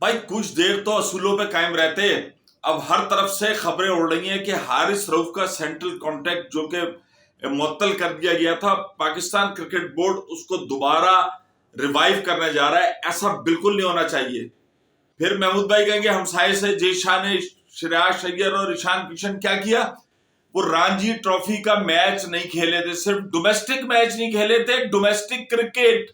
भाई कुछ देर तो असूलों पे कायम रहते। अब हर तरफ से खबरें उड़ रही हैं कि हारिस रऊफ का सेंट्रल कॉन्ट्रैक्ट जो कि मुअत्तल कर दिया गया था, पाकिस्तान क्रिकेट बोर्ड उसको दोबारा रिवाइव करने जा रहा है। ऐसा बिल्कुल नहीं होना चाहिए। फिर महमूद भाई कहेंगे हमसाये से जेशान ने श्रेयस अय्यर और ईशान किशन क्या किया, वो रणजी ट्रॉफी का मैच नहीं खेले थे, सिर्फ डोमेस्टिक मैच नहीं खेले थे, डोमेस्टिक क्रिकेट।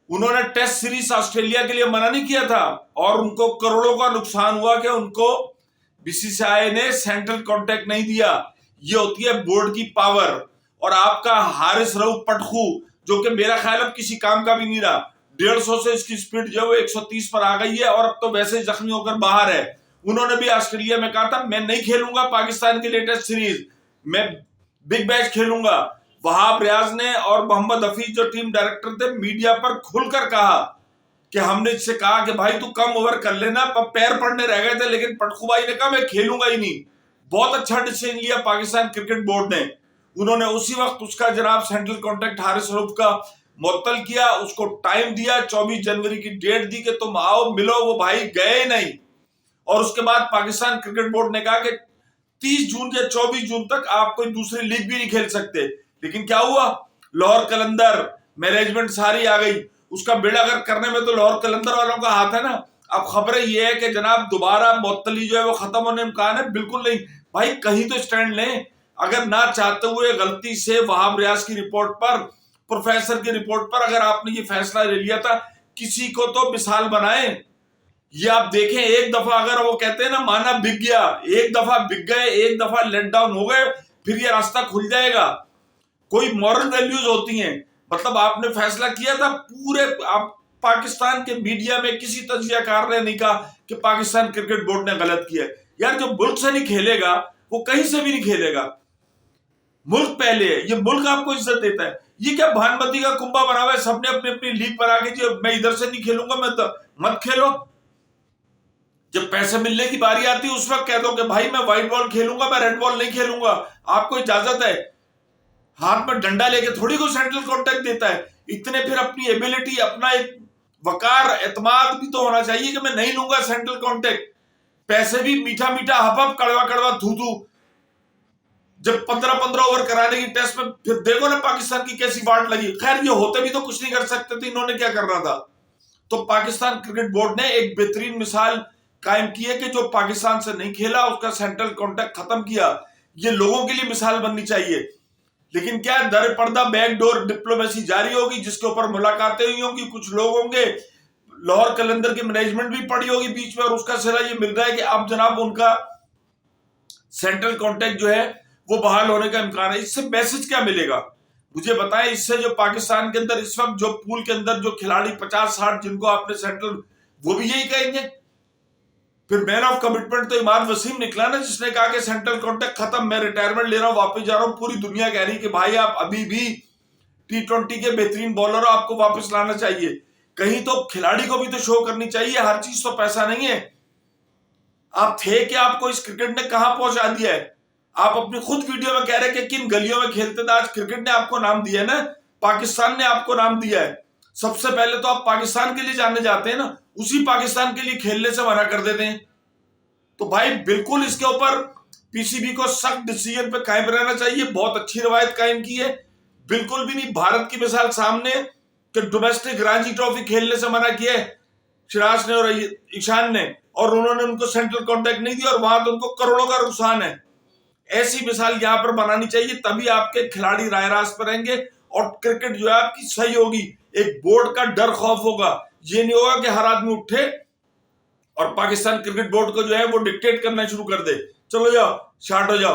उन्होंने टेस्ट सीरीज ऑस्ट्रेलिया के लिए मना नहीं किया था और उनको करोड़ों का नुकसान हुआ कि उनको बीसीसीआई ने सेंट्रल कॉन्ट्रैक्ट नहीं दिया। ये होती है बोर्ड की पावर। और आपका हारिस रऊफ पटखू जो कि मेरा ख्याल अब किसी काम का भी नहीं रहा, 150 से इसकी स्पीड जो है वो 130 पर आ गई है और अब तो वैसे जख्मी होकर बाहर है। उन्होंने भी ऑस्ट्रेलिया में कहा था मैं नहीं खेलूंगा पाकिस्तान के लिए टेस्ट सीरीज, मैं बिग बैश खेलूंगा। वहाब रियाज ने और मोहम्मद हफीज जो टीम डायरेक्टर थे, मीडिया पर खुलकर कहा कि हमने इससे कहा कि भाई तू कम ओवर कर लेना, पैर पड़ने रह गए थे, लेकिन पटखू भाई ने कहा मैं खेलूंगा ही नहीं। बहुत अच्छा डिसीजन लिया पाकिस्तान क्रिकेट बोर्ड ने। उन्होंने उसी वक्त उसका जनाब सेंट्रल कॉन्ट्रैक्ट हारिस रऊफ का मुअत्तल किया, उसको टाइम दिया, 24 जनवरी की डेट दी कि तुम आओ मिलो। वो भाई गए नहीं। और उसके बाद पाकिस्तान क्रिकेट बोर्ड ने कहा कि 30 जून या 24 जून तक आप कोई दूसरी लीग भी नहीं खेल सकते। लेकिन क्या हुआ, लाहौर कलंदर मैनेजमेंट सारी आ गई, उसका बेड़ा गर्क करने में तो लाहौर कलंदर वालों का हाथ है ना। अब खबरें ये है कि जनाब दोबारा मुअत्तली जो है वो खत्म होने का इम्कान है, बिल्कुल नहीं। भाई कहीं तो स्टैंड लें। अगर ना चाहते हुए गलती से वहाब रियाज की रिपोर्ट पर, प्रोफेसर की रिपोर्ट पर अगर आपने ये फैसला ले लिया था, किसी को तो मिसाल बनाए। ये आप देखें, एक दफा अगर वो कहते हैं ना माना बिक गया, एक दफा बिक गए, एक दफा लेट डाउन हो गए, फिर ये रास्ता खुल जाएगा। कोई मॉरल वैल्यूज होती हैं। मतलब आपने फैसला किया था, पूरे आप पाकिस्तान के मीडिया में किसी तजियाकार ने नहीं कहा कि पाकिस्तान क्रिकेट बोर्ड ने गलत किया। यार जो मुल्क से नहीं खेलेगा वो कहीं से भी नहीं खेलेगा। मुल्क पहले है, ये मुल्क आपको इज्जत देता है। ये क्या भानमती का कुंभा बना हुआ है, सबने अपनी अपनी लीग बना के जी मैं इधर से नहीं खेलूंगा, मैं तो मत खेलो। जब पैसे मिलने की बारी आती है उस वक्त कह दो कि भाई मैं व्हाइट बॉल खेलूंगा, मैं रेड बॉल नहीं खेलूंगा। आपको इजाजत है। हाथ में डंडा लेके थोड़ी कोई सेंट्रल कॉन्ट्रैक्ट देता है। इतने फिर अपनी एबिलिटी, अपना एक वकार, एतमाद भी तो होना चाहिए कि मैं नहीं लूंगा सेंट्रल कॉन्ट्रैक्ट। पैसे भी मीठा मीठा, हपप कड़वा कड़वा, थू थू। जब 15-15 ओवर कराने की टेस्ट में फिर देखो ना पाकिस्तान की कैसी वाट लगी। खैर ये होते भी तो कुछ नहीं कर सकते थे, इन्होंने क्या करना था। तो पाकिस्तान क्रिकेट बोर्ड ने एक बेहतरीन मिसाल कायम की है कि जो पाकिस्तान से नहीं खेला उसका सेंट्रल कॉन्ट्रैक्ट खत्म किया। ये लोगों के लिए मिसाल बननी चाहिए। लेकिन क्या दर पर्दा बैकडोर डिप्लोमेसी जारी होगी, जिसके ऊपर मुलाकातें हुई होंगी, कुछ लोग होंगे, लाहौर कलंदर की मैनेजमेंट भी पड़ी होगी बीच में, और उसका सिरा ये मिल रहा है कि अब जनाब उनका सेंट्रल कॉन्ट्रैक्ट जो है वो बहाल होने का इम्कान है। इससे मैसेज क्या मिलेगा मुझे बताएं। इससे जो पाकिस्तान के अंदर इस वक्त जो पूल के अंदर जो खिलाड़ी 50-60 जिनको आपने सेंट्रल, वो भी यही कहेंगे। फिर मैन ऑफ कमिटमेंट तो इमाद वसीम निकला ना, जिसने कहा कि सेंट्रल कॉन्ट्रैक्ट खत्म, मैं रिटायरमेंट ले रहा हूं, वापस जा रहा हूं। पूरी दुनिया कह रही कि भाई आप अभी भी T20 के बेहतरीन बॉलर हो, आपको वापस लाना चाहिए। कहीं तो खिलाड़ी को भी तो शो करनी चाहिए। हर चीज तो पैसा नहीं है। आप थे कि आपको इस क्रिकेट ने कहां पहुंचा दिया है। आप अपनी खुद वीडियो में कह रहे कि किन गलियों में खेलते थे। आज क्रिकेट ने आपको नाम दिया है ना, पाकिस्तान ने आपको नाम दिया है। सबसे पहले तो आप पाकिस्तान के लिए जाने जाते हैं ना, उसी पाकिस्तान के लिए खेलने से मना कर देते हैं। तो भाई बिल्कुल इसके ऊपर पीसीबी को सख्त डिसीजन पे कायम रहना चाहिए। बहुत अच्छी रवायत कायम की है। बिल्कुल भी नहीं भारत की मिसाल सामने कि डोमेस्टिक रणजी ट्रॉफी खेलने से मना किया है श्रेयस ने और ईशान ने, और उन्होंने उनको सेंट्रल कॉन्ट्रैक्ट नहीं दिया और वहां तो उनको करोड़ों का नुकसान है। ऐसी मिसाल यहां पर बनानी चाहिए, तभी आपके खिलाड़ी राय रास्त पर रहेंगे और क्रिकेट जो है आपकी सही होगी। एक बोर्ड का डर खौफ होगा। ये नहीं होगा कि हर आदमी उठे और पाकिस्तान क्रिकेट बोर्ड को जो है वो डिक्टेट करना शुरू कर दे, चलो जाओ शार्ट हो जाओ।